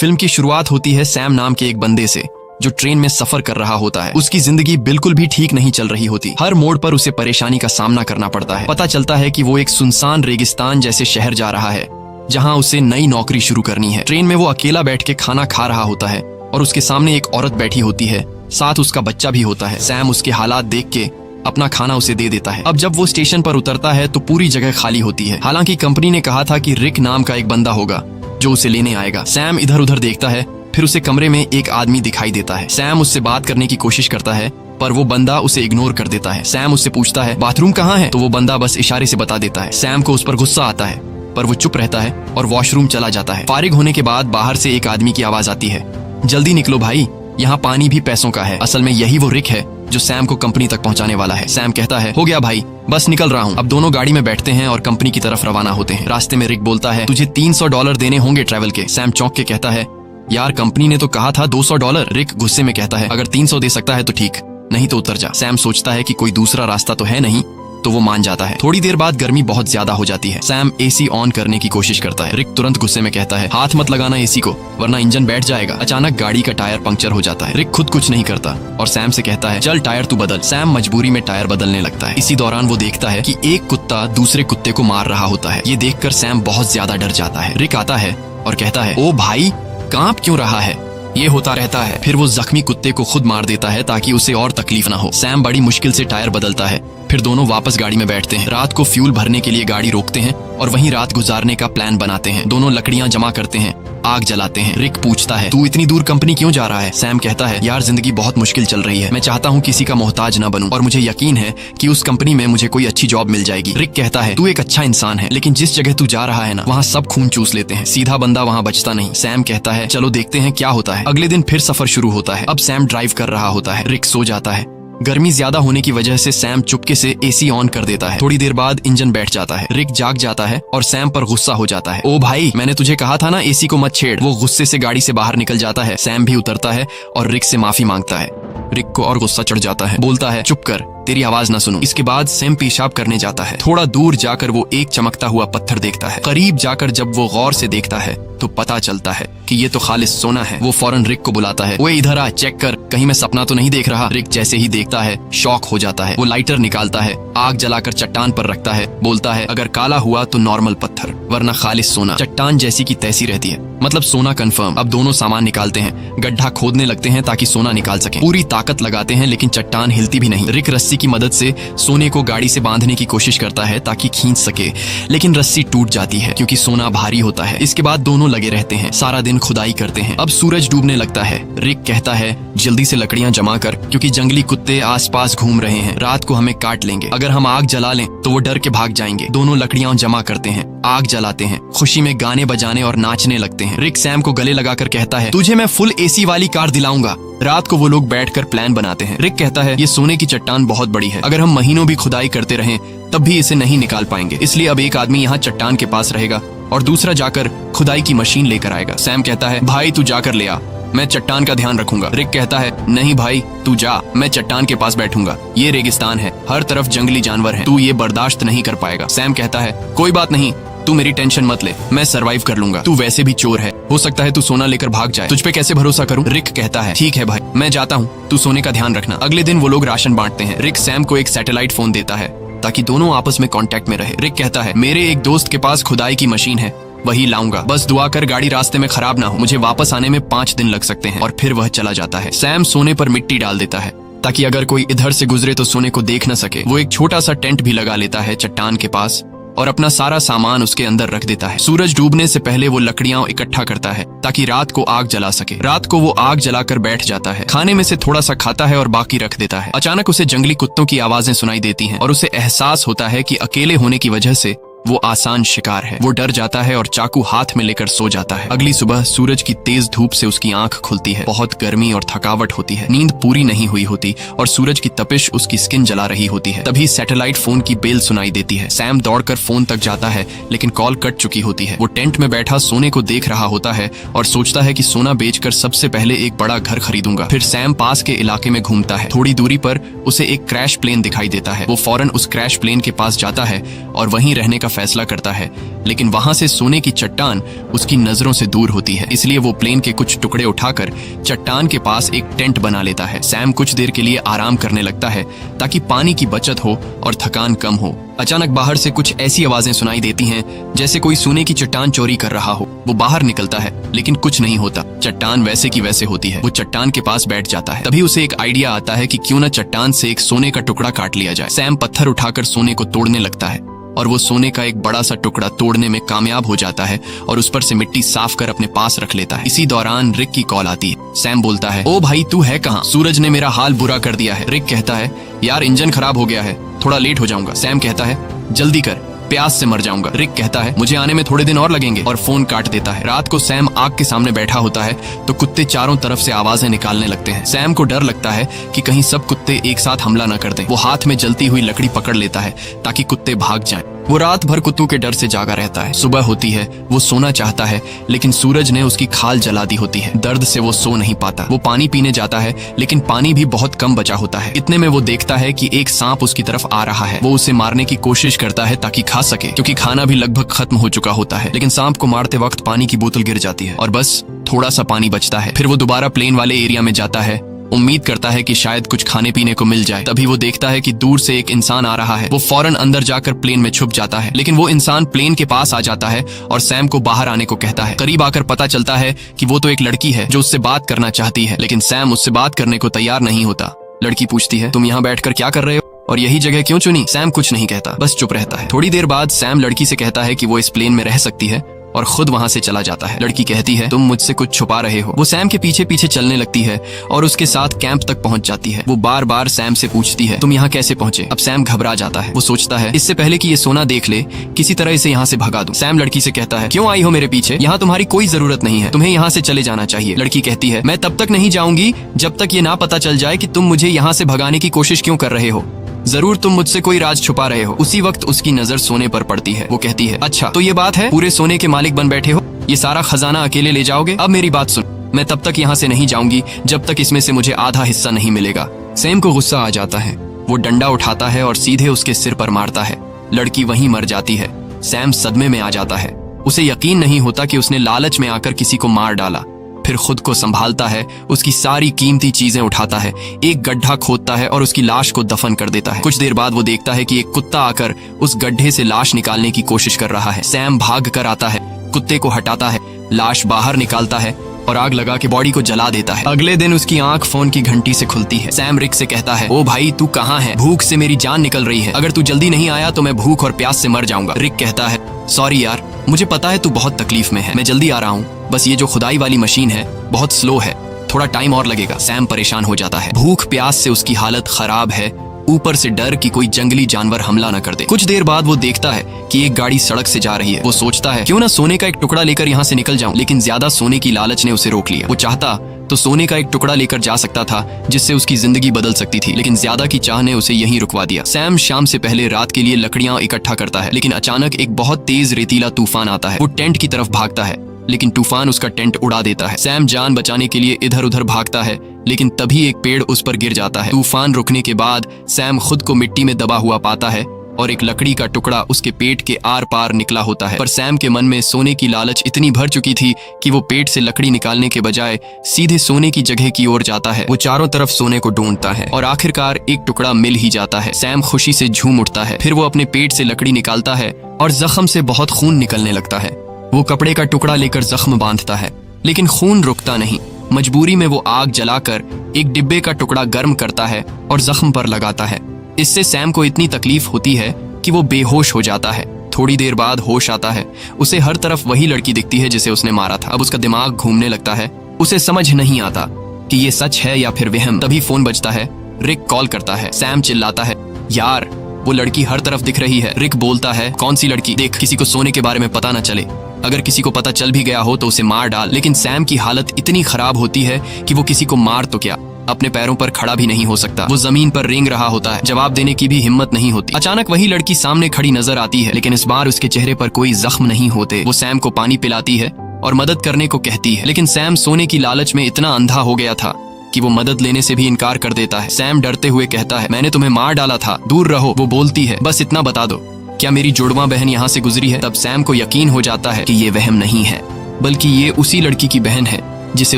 Film की शुरुआत होती है सैम नाम के एक बंदे से जो ट्रेन में सफर कर रहा होता है। उसकी जिंदगी बिल्कुल भी ठीक नहीं चल रही होती। हर मोड़ पर उसे परेशानी का सामना करना पड़ता है। पता चलता है कि वो एक सुनसान रेगिस्तान जैसे शहर जा रहा है जहाँ उसे नई नौकरी शुरू करनी है। ट्रेन में वो अकेला बैठ के खाना खा रहा होता है और उसके सामने एक औरत बैठी होती है, साथ उसका बच्चा भी होता है। सैम उसके हालात देख के अपना खाना उसे दे देता है। अब जब वो स्टेशन पर उतरता है तो पूरी जगह खाली होती है। हालांकि कंपनी ने कहा था कि रिक नाम का एक बंदा होगा जो उसे लेने आएगा। सैम इधर उधर देखता है, फिर उसे कमरे में एक आदमी दिखाई देता है। सैम उससे बात करने की कोशिश करता है पर वो बंदा उसे इग्नोर कर देता है। सैम उससे पूछता है बाथरूम कहाँ है, तो वो बंदा बस इशारे से बता देता है। सैम को उस पर गुस्सा आता है पर वो चुप रहता है और वॉशरूम चला जाता है। फारिग होने के बाद बाहर से एक आदमी की आवाज आती है, जल्दी निकलो भाई, यहाँ पानी भी पैसों का है। असल में यही वो रिक है जो सैम को कंपनी तक पहुंचाने वाला है। सैम कहता है हो गया भाई, बस निकल रहा हूँ। अब दोनों गाड़ी में बैठते हैं और कंपनी की तरफ रवाना होते हैं। रास्ते में रिक बोलता है तुझे $300 देने होंगे ट्रैवल के। सैम चौंक के कहता है यार कंपनी ने तो कहा था $200। रिक गुस्से में कहता है अगर 300 दे सकता है तो ठीक, नहीं तो उतर जा। सैम सोचता है कि कोई दूसरा रास्ता तो है नहीं, तो वो मान जाता है। थोड़ी देर बाद गर्मी बहुत ज्यादा हो जाती है। सैम एसी ऑन करने की कोशिश करता है। रिक तुरंत गुस्से में कहता है हाथ मत लगाना एसी को वरना इंजन बैठ जाएगा। अचानक गाड़ी का टायर पंक्चर हो जाता है। रिक खुद कुछ नहीं करता और सैम से कहता है चल टायर तू बदल। सैम मजबूरी में टायर बदलने लगता है। इसी दौरान वो देखता है कि एक कुत्ता दूसरे कुत्ते को मार रहा होता है। ये देखकर सैम बहुत ज्यादा डर जाता है। रिक आता है और कहता है ओ भाई कांप क्यों रहा है, ये होता रहता है। फिर वो जख्मी कुत्ते को खुद मार देता है ताकि उसे और तकलीफ ना हो। सैम बड़ी मुश्किल से टायर बदलता है, फिर दोनों वापस गाड़ी में बैठते हैं। रात को फ्यूल भरने के लिए गाड़ी रोकते हैं और वहीं रात गुजारने का प्लान बनाते हैं। दोनों लकड़ियां जमा करते हैं, आग जलाते हैं। रिक पूछता है तू इतनी दूर कंपनी क्यों जा रहा है। सैम कहता है यार जिंदगी बहुत मुश्किल चल रही है, मैं चाहता हूँ किसी का मोहताज न बनूं और मुझे यकीन है कि उस कंपनी में मुझे कोई अच्छी जॉब मिल जाएगी। रिक कहता है तू एक अच्छा इंसान है, लेकिन जिस जगह तू जा रहा है ना वहाँ सब खून चूस लेते हैं, सीधा बंदा वहाँ बचता नहीं। सैम कहता है चलो देखते हैं क्या होता है। अगले दिन फिर सफर शुरू होता है। अब सैम ड्राइव कर रहा होता है। रिक सो जाता है। गर्मी ज्यादा होने की वजह से सैम चुपके से एसी ऑन कर देता है। थोड़ी देर बाद इंजन बैठ जाता है। रिक जाग जाता है और सैम पर गुस्सा हो जाता है। ओ भाई मैंने तुझे कहा था ना एसी को मत छेड़। वो गुस्से से गाड़ी से बाहर निकल जाता है। सैम भी उतरता है और रिक से माफी मांगता है। रिक को और गुस्सा चढ़ जाता है, बोलता है चुप कर, तेरी आवाज ना सुनूं। इसके बाद सैम पेशाब करने जाता है। थोड़ा दूर जाकर वो एक चमकता हुआ पत्थर देखता है। करीब जाकर जब वो गौर से देखता है तो पता चलता है कि ये तो खालिस सोना है। वो फौरन रिक को बुलाता है, ओए इधर आ, चेक कर, कहीं मैं सपना तो नहीं देख रहा। रिक जैसे ही देखता है शॉक हो जाता है। वो लाइटर निकालता है, आग जलाकर चट्टान पर रखता है, बोलता है अगर काला हुआ तो नॉर्मल पत्थर वरना खालिस सोना। चट्टान जैसी की तैसी रहती है, मतलब सोना कंफर्म। अब दोनों सामान निकालते हैं, गड्ढा खोदने लगते हैं ताकि सोना निकाल सके। पूरी ताकत लगाते हैं लेकिन चट्टान हिलती भी नहीं। रिक रस्सी की मदद से सोने को गाड़ी से बांधने की कोशिश करता है ताकि खींच सके, लेकिन रस्सी टूट जाती है क्योंकि सोना भारी होता है। इसके बाद दोनों लगे रहते हैं, सारा दिन खुदाई करते हैं। अब सूरज डूबने लगता है। रिक कहता है जल्दी से लकड़ियां जमा कर क्योंकि जंगली कुत्ते आसपास घूम रहे हैं, रात को हमें काट लेंगे। अगर हम आग जला लें तो वो डर के भाग जाएंगे। दोनों लकड़ियां जमा करते हैं, आग जलाते हैं, खुशी में गाने बजाने और नाचने लगते हैं। रिक सैम को गले लगाकर कहता है तुझे मैं फुल एसी वाली कार दिलाऊंगा। रात को वो लोग बैठकर प्लान बनाते हैं। रिक कहता है ये सोने की चट्टान बहुत बड़ी है, अगर हम महीनों भी खुदाई करते रहें तब भी इसे नहीं निकाल पाएंगे, इसलिए अब एक आदमी यहाँ चट्टान के पास रहेगा और दूसरा जाकर खुदाई की मशीन लेकर आएगा। सैम कहता है भाई तू जाकर ले आ, मैं चट्टान का ध्यान रखूंगा। रिक कहता है नहीं भाई तू जा, मैं चट्टान के पास बैठूंगा, ये रेगिस्तान है, हर तरफ जंगली जानवर हैं, तू ये बर्दाश्त नहीं कर पाएगा। सैम कहता है कोई बात नहीं, तू मेरी टेंशन मत ले, मैं सरवाइव कर लूंगा, तू वैसे भी चोर है, हो सकता है तू सोना लेकर भाग जाए, तुझ पे कैसे भरोसा करूं। रिक कहता है ठीक है भाई मैं जाता हूँ, तू सोने का ध्यान रखना। अगले दिन वो लोग राशन बांटते हैं। रिक सैम को एक सैटेलाइट फोन देता है ताकि दोनों आपस में कांटेक्ट में रहे। रिक कहता है मेरे एक दोस्त के पास खुदाई की मशीन है, वही लाऊंगा, बस दुआ कर गाड़ी रास्ते में खराब ना हो, मुझे वापस आने में 5 दिन लग सकते हैं। और फिर वह चला जाता है। सैम सोने पर मिट्टी डाल देता है ताकि अगर कोई इधर से गुजरे तो सोने को देख न सके। वो एक छोटा सा टेंट भी लगा लेता है चट्टान के पास और अपना सारा सामान उसके अंदर रख देता है। सूरज डूबने से पहले वो लकड़ियां इकट्ठा करता है ताकि रात को आग जला सके। रात को वो आग जलाकर बैठ जाता है, खाने में से थोड़ा सा खाता है और बाकी रख देता है। अचानक उसे जंगली कुत्तों की आवाजें सुनाई देती हैं और उसे एहसास होता है कि अकेले होने की वजह से वो आसान शिकार है। वो डर जाता है और चाकू हाथ में लेकर सो जाता है। अगली सुबह सूरज की तेज धूप से उसकी आंख खुलती है। बहुत गर्मी और थकावट होती है, नींद पूरी नहीं हुई होती और सूरज की तपिश उसकी स्किन जला रही होती है। तभी सैटेलाइट फोन की बेल सुनाई देती है। सैम दौड़कर फोन तक जाता है लेकिन कॉल कट चुकी होती है। वो टेंट में बैठा सोने को देख रहा होता है और सोचता है कि सोना बेचकर सबसे पहले एक बड़ा घर खरीदूंगा। फिर सैम पास के इलाके में घूमता है। थोड़ी दूरी पर उसे एक क्रैश प्लेन दिखाई देता है। वो फौरन उस क्रैश प्लेन के पास जाता है और वहीं रहने का फैसला करता है, लेकिन वहां से सोने की चट्टान उसकी नजरों से दूर होती है। इसलिए वो प्लेन के कुछ टुकड़े उठाकर चट्टान के पास एक टेंट बना लेता है। सैम कुछ देर के लिए आराम करने लगता है ताकि पानी की बचत हो और थकान कम हो। अचानक बाहर से कुछ ऐसी आवाजें सुनाई देती हैं जैसे कोई सोने की चट्टान चोरी कर रहा हो। वो बाहर निकलता है लेकिन कुछ नहीं होता। चट्टान वैसे की वैसे होती है। वो चट्टान के पास बैठ जाता है। तभी उसे एक आइडिया आता है कि क्यों न चट्टान से एक सोने का टुकड़ा काट लिया जाए। सैम पत्थर उठाकर सोने को तोड़ने लगता है और वो सोने का एक बड़ा सा टुकड़ा तोड़ने में कामयाब हो जाता है और उस पर से मिट्टी साफ कर अपने पास रख लेता है। इसी दौरान रिक की कॉल आती है। सैम बोलता है, ओ भाई तू है कहाँ? सूरज ने मेरा हाल बुरा कर दिया है। रिक कहता है, यार इंजन खराब हो गया है, थोड़ा लेट हो जाऊंगा। सैम कहता है, जल्दी कर, प्यास से मर जाऊंगा। रिक कहता है, मुझे आने में थोड़े दिन और लगेंगे, और फोन काट देता है। रात को सैम आग के सामने बैठा होता है तो कुत्ते चारों तरफ से आवाजें निकालने लगते हैं। सैम को डर लगता है कि कहीं सब कुत्ते एक साथ हमला न कर दें। वो हाथ में जलती हुई लकड़ी पकड़ लेता है ताकि कुत्ते भाग जाएं। वो रात भर कुत्तों के डर से जागा रहता है। सुबह होती है, वो सोना चाहता है लेकिन सूरज ने उसकी खाल जला दी होती है। दर्द से वो सो नहीं पाता। वो पानी पीने जाता है लेकिन पानी भी बहुत कम बचा होता है। इतने में वो देखता है कि एक सांप उसकी तरफ आ रहा है। वो उसे मारने की कोशिश करता है ताकि खा सके, क्योंकि खाना भी लगभग खत्म हो चुका होता है। लेकिन सांप को मारते वक्त पानी की बोतल गिर जाती है और बस थोड़ा सा पानी बचता है। फिर वो दोबारा प्लेन वाले एरिया में जाता है, उम्मीद करता है कि शायद कुछ खाने पीने को मिल जाए। तभी वो देखता है कि दूर से एक इंसान आ रहा है। वो फौरन अंदर जाकर प्लेन में छुप जाता है, लेकिन वो इंसान प्लेन के पास आ जाता है और सैम को बाहर आने को कहता है। करीब आकर पता चलता है कि वो तो एक लड़की है जो उससे बात करना चाहती है, लेकिन सैम उससे बात करने को तैयार नहीं होता। लड़की पूछती है, तुम यहाँ बैठकर क्या कर रहे हो और यही जगह क्यों चुनी? सैम कुछ नहीं कहता, बस चुप रहता है। थोड़ी देर बाद सैम लड़की से कहता है कि वो इस प्लेन में रह सकती है और खुद वहां से चला जाता है। लड़की कहती है, तुम मुझसे कुछ छुपा रहे हो। वो सैम के पीछे पीछे चलने लगती है और उसके साथ कैंप तक पहुंच जाती है। वो बार बार सैम से पूछती है, तुम यहाँ कैसे पहुंचे? अब सैम घबरा जाता है। वो सोचता है, इससे पहले कि ये सोना देख ले, किसी तरह इसे यहाँ से भगा दूं। सैम लड़की से कहता है, क्यों आई हो मेरे पीछे? यहाँ तुम्हारी कोई जरूरत नहीं है, तुम्हें यहाँ से चले जाना चाहिए। लड़की कहती है, मैं तब तक नहीं जाऊंगी जब तक ये ना पता चल जाए कि तुम मुझे यहाँ से भगाने की कोशिश क्यों कर रहे हो। जरूर तुम मुझसे कोई राज छुपा रहे हो। उसी वक्त उसकी नजर सोने पर पड़ती है। वो कहती है, अच्छा तो ये बात है, पूरे सोने के मालिक बन बैठे हो, ये सारा खजाना अकेले ले जाओगे? अब मेरी बात सुन, मैं तब तक यहाँ से नहीं जाऊंगी जब तक इसमें से मुझे आधा हिस्सा नहीं मिलेगा। सैम को गुस्सा आ जाता है। वो डंडा उठाता है और सीधे उसके सिर पर मारता है। लड़की वहीं मर जाती है। सैम सदमे में आ जाता है। उसे यकीन नहीं होता कि उसने लालच में आकर किसी को मार डाला। फिर खुद को संभालता है, उसकी सारी कीमती चीजें उठाता है, एक गड्ढा खोदता है और उसकी लाश को दफन कर देता है। कुछ देर बाद वो देखता है कि एक कुत्ता आकर उस गड्ढे से लाश निकालने की कोशिश कर रहा है। सैम भाग कर आता है, कुत्ते को हटाता है, लाश बाहर निकालता है और आग लगा के बॉडी को जला देता है। अगले दिन उसकी आंख फोन की घंटी से खुलती है। सैम रिक से कहता है, ओ भाई तू कहाँ है? भूख से मेरी जान निकल रही है, अगर तू जल्दी नहीं आया तो मैं भूख और प्यास से मर जाऊंगा। रिक कहता है, सॉरी यार, मुझे पता है तू बहुत तकलीफ में है, मैं जल्दी आ रहा हूँ, बस ये जो खुदाई वाली मशीन है बहुत स्लो है, थोड़ा टाइम और लगेगा। सैम परेशान हो जाता है। भूख प्यास से उसकी हालत खराब है, ऊपर से डर कि कोई जंगली जानवर हमला न कर दे। कुछ देर बाद वो देखता है कि एक गाड़ी सड़क से जा रही है। वो सोचता है, क्यों ना सोने का एक टुकड़ा लेकर यहाँ से निकल जाऊं, लेकिन ज्यादा सोने की लालच ने उसे रोक लिया। वो चाहता तो सोने का एक टुकड़ा लेकर जा सकता था जिससे उसकी जिंदगी बदल सकती थी, लेकिन ज्यादा की चाह ने उसे यहीं रुकवा दिया। सैम शाम से पहले रात के लिए लकड़ियां इकट्ठा करता है, लेकिन अचानक एक बहुत तेज रेतीला तूफान आता है। वो टेंट की तरफ भागता है, लेकिन तूफान उसका टेंट उड़ा देता है। सैम जान बचाने के लिए इधर उधर भागता है, लेकिन तभी एक पेड़ उस पर गिर जाता है। तूफान रुकने के बाद सैम खुद को मिट्टी में दबा हुआ पाता है और एक लकड़ी का टुकड़ा उसके पेट के आर पार निकला होता है। पर सैम के मन में सोने की लालच इतनी भर चुकी थी कि वो पेट से लकड़ी निकालने के बजाय सीधे सोने की जगह की ओर जाता है। वो चारों तरफ सोने को ढूंढता है और आखिरकार एक टुकड़ा मिल ही जाता है। सैम खुशी से झूम उठता है। फिर वो अपने पेट से लकड़ी निकालता है और जख्म से बहुत खून निकलने लगता है। वो कपड़े का टुकड़ा लेकर जख्म बांधता है, लेकिन खून रुकता नहीं। मजबूरी में वो आग जलाकर एक डिब्बे का टुकड़ा गर्म करता है और जख्म पर लगाता है। इससे सैम को इतनी तकलीफ होती है कि वो बेहोश हो जाता है। थोड़ी देर बाद होश आता है। उसे हर तरफ वही लड़की दिखती है जिसे उसने मारा था। अब उसका दिमाग घूमने लगता है। उसे समझ नहीं आता कि ये सच है या फिर वहम। तभी फोन बजता है। रिक कॉल करता है। सैम चिल्लाता है, यार वो लड़की हर तरफ दिख रही है। रिक बोलता है, कौन सी लड़की? देख, किसी को सोने के बारे में पता न चले, अगर किसी को पता चल भी गया हो तो उसे मार डाल। लेकिन सैम की हालत इतनी खराब होती है कि वो किसी को मार तो क्या, अपने पैरों पर खड़ा भी नहीं हो सकता। वो जमीन पर रेंग रहा होता है, जवाब देने की भी हिम्मत नहीं होती। अचानक वही लड़की सामने खड़ी नजर आती है, लेकिन इस बार उसके चेहरे पर कोई जख्म नहीं होते। वो सैम को पानी पिलाती है और मदद करने को कहती है, लेकिन सैम सोने की लालच में इतना अंधा हो गया था कि वो मदद लेने से भी इनकार कर देता है। सैम डरते हुए कहता है, मैंने तुम्हें मार डाला था, दूर रहो। वो बोलती है, बस इतना बता दो क्या मेरी जुड़वा बहन यहाँ से गुजरी है? तब सैम को यकीन हो जाता है कि ये वहम नहीं है, बल्कि ये उसी लड़की की बहन है जिसे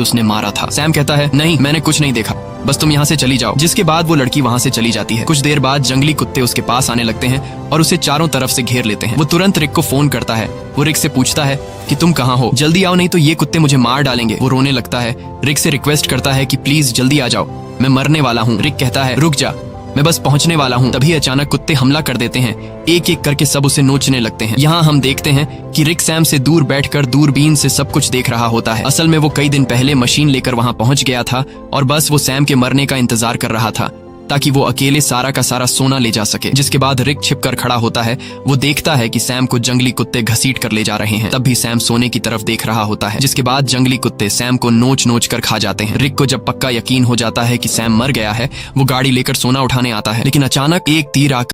उसने मारा था। सैम कहता है, नहीं, मैंने कुछ नहीं देखा, बस तुम यहाँ से चली जाओ। जिसके बाद वो लड़की वहाँ से चली जाती है। कुछ देर बाद जंगली कुत्ते उसके पास आने लगते हैं और उसे चारों तरफ से घेर लेते हैं। वो तुरंत रिक को फोन करता है। वो रिक से पूछता है कि तुम कहाँ हो, जल्दी आओ नहीं तो ये कुत्ते मुझे मार डालेंगे। वो रोने लगता है। रिक से रिक्वेस्ट करता है कि प्लीज जल्दी आ जाओ, मैं मरने वाला हूँ। रिक कहता है, रुक जा, मैं बस पहुंचने वाला हूँ। तभी अचानक कुत्ते हमला कर देते हैं। एक एक करके सब उसे नोचने लगते हैं। यहाँ हम देखते हैं कि रिक सैम से दूर बैठकर दूरबीन से सब कुछ देख रहा होता है। असल में वो कई दिन पहले मशीन लेकर वहाँ पहुंच गया था और बस वो सैम के मरने का इंतजार कर रहा था ताकि वो अकेले सारा का सारा सोना ले जा सके। जिसके बाद रिक छिप कर खड़ा होता है। वो देखता है कि सैम को जंगली कुत्ते घसीट कर ले जा रहे हैं। तब भी सैम सोने की तरफ देख रहा होता है। जिसके बाद जंगली कुत्ते सैम को नोच नोच कर खा जाते हैं। रिक को जब पक्का यकीन हो जाता है कि सैम मर गया है, वो गाड़ी लेकर सोना उठाने आता है, लेकिन अचानक एक तीर आकर